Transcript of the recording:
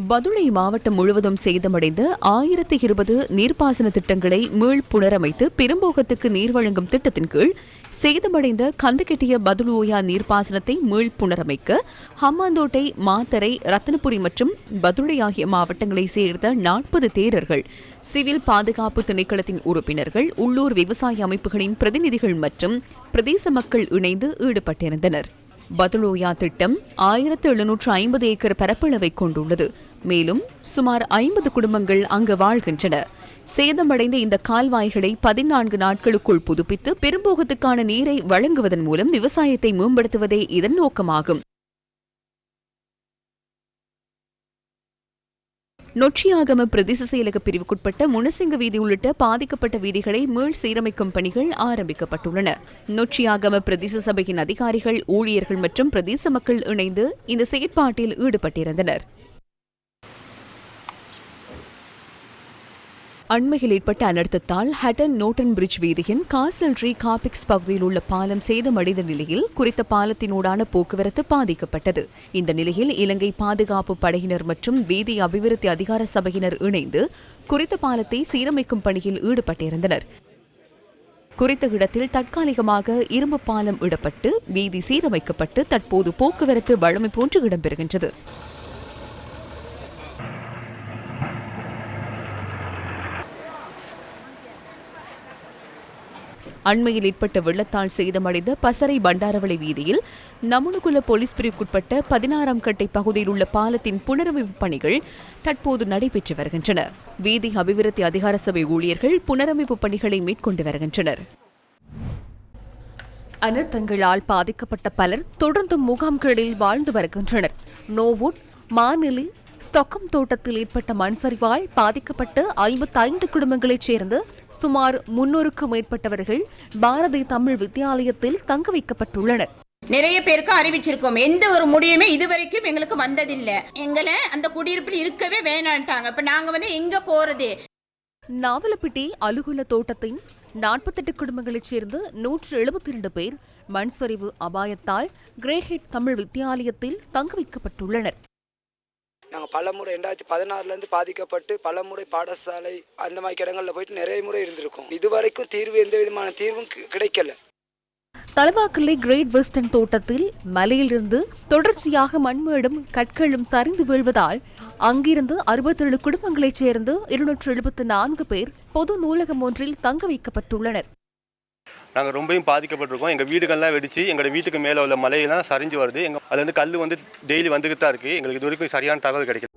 பதுளை மாவட்டம் முழுவதும் சேதமடைந்த 1020 நீர்ப்பாசன திட்டங்களை மீள் புனரமைத்து பெரும்போகத்துக்கு நீர் வழங்கும் திட்டத்தின் கீழ் சேதமடைந்த கந்தகெட்டிய பதுளோயா நீர்ப்பாசனத்தை மீள் புனரமைக்க ஹம்மாந்தோட்டை, மாத்தரை, ரத்தினபுரி மற்றும் பதுளை ஆகிய மாவட்டங்களைச் சேர்ந்த 40 தேரர்கள், சிவில் பாதுகாப்பு திணைக்களத்தின் உறுப்பினர்கள், உள்ளூர் விவசாய அமைப்புகளின் பிரதிநிதிகள் மற்றும் பிரதேச மக்கள் இணைந்து ஈடுபட்டிருந்தனர். பதுளோயா திட்டம் 1750 ஏக்கர் பரப்பளவை கொண்டுள்ளது. மேலும் சுமார் 50 குடும்பங்கள் அங்கு வாழ்கின்றன. சேதமடைந்த இந்த கால்வாய்களை 14 நாட்களுக்குள் புதுப்பித்து பெரும்போகத்துக்கான நீரை வழங்குவதன் மூலம் விவசாயத்தை மேம்படுத்துவதே இதன் நோக்கமாகும். நொச்சியாகம பிரதேச செயலக பிரிவுக்குட்பட்ட முனசிங்க வீதி உள்ளிட்ட பாதிக்கப்பட்ட வீதிகளை மீள் சீரமைக்கும் பணிகள் ஆரம்பிக்கப்பட்டுள்ளன. நொச்சியாகம பிரதேச சபையின் அதிகாரிகள், ஊழியர்கள் மற்றும் பிரதேச மக்கள் இணைந்து இந்த செயற்பாட்டில் ஈடுபட்டிருந்தனர். அண்மையில் ஏற்பட்ட அனர்த்தத்தால் ஹட்டன் நோட்டன் பிரிட்ஜ் வீதியின் காசல்ட்ரி காபிக்ஸ் பகுதியில் உள்ள பாலம் சேதமடைந்த நிலையில் குறித்த பாலத்தினூடான போக்குவரத்து பாதிக்கப்பட்டது. இந்த நிலையில் இலங்கை பாதுகாப்பு படையினர் மற்றும் வீதி அபிவிருத்தி அதிகார சபையினர் இணைந்து குறித்த பாலத்தை சீரமைக்கும் பணியில் ஈடுபட்டிருந்தனர். குறித்த இடத்தில் தற்காலிகமாக இரும்பு பாலம் இடப்பட்டு வீதி சீரமைக்கப்பட்டு தற்போது போக்குவரத்து வழமை போன்று இடம்பெறுகின்றது. அண்மையில் ஏற்பட்ட வெள்ளத்தால் சேதமடைந்த பசறை பண்டாரவளை வீதியில் நமுனுகுல போலீஸ் பிரிவுக்குட்பட்ட 16ஆம் கட்டை பகுதியில் உள்ள பாலத்தின் புனரமைப்பு பணிகள் தற்போது நடைபெற்று வருகின்றன. வீதி அபிவிருத்தி அதிகார சபை ஊழியர்கள் புனரமைப்பு பணிகளை மேற்கொண்டு வருகின்றனர். அனர்த்தங்களால் பாதிக்கப்பட்ட பலர் தொடர்ந்து முகாம்களில் வாழ்ந்து வருகின்றனர். நோவுட், மாநிலி, ஸ்டொக்கம் தோட்டத்தில் ஏற்பட்ட மண் சரிவால் பாதிக்கப்பட்டு 55 குடும்பங்களைச் சேர்ந்து சுமார் 300க்கும் மேற்பட்டவர்கள் பாரதி தமிழ் வித்தியாலயத்தில் தங்க வைக்கப்பட்டுள்ளனர். நிறைய பேருக்கு அறிவிச்சிருக்கோம். எந்த ஒரு முடிவுமே இதுவரைக்கும் எங்களுக்கு வந்ததில்லை. எங்களை அந்த குடியிருப்பில் இருக்கவே வேணான்ட்டாங்க. இப்ப நாங்க எங்க போறது? நாவலப்பிட்டி அலுகுல தோட்டத்தின் 48 குடும்பங்களைச் சேர்ந்து 172 பேர் மண் சரிவு அபாயத்தால் கிரேஹெட் தமிழ் வித்தியாலயத்தில் தங்க வைக்கப்பட்டுள்ளனர். நாங்கள் பல முறை 2016 பாதிக்கப்பட்டு பல முறை பாடசாலை அந்த மாதிரி இடங்களில் போயிட்டு நிறைய முறை இருந்திருக்கோம். இதுவரைக்கும் எந்த விதமான தீர்வும் கிடைக்கல. தலவாக்கலை கிரேட் வெஸ்டர்ன் தோட்டத்தில் மலையிலிருந்து தொடர்ச்சியாக மண்மேடும் கற்களும் சரிந்து வீழ்வதால் அங்கிருந்து 67 குடும்பங்களைச் சேர்ந்து 274 பேர் பொது நூலகம் ஒன்றில் தங்க வைக்கப்பட்டுள்ளனர். நாங்கள் ரொம்பவும் பாதிக்கப்பட்டிருக்கோம். எங்கள் வீடுகள்லாம் வெடிச்சு எங்களோட வீட்டுக்கு மேலே உள்ள மலையெல்லாம் சரிஞ்சு வருது. அதுலேருந்து கல் டெய்லி வந்துக்கிட்டு தான் இருக்குது. எங்களுக்கு இது வரைக்கும் சரியான தகவல் கிடைக்கல.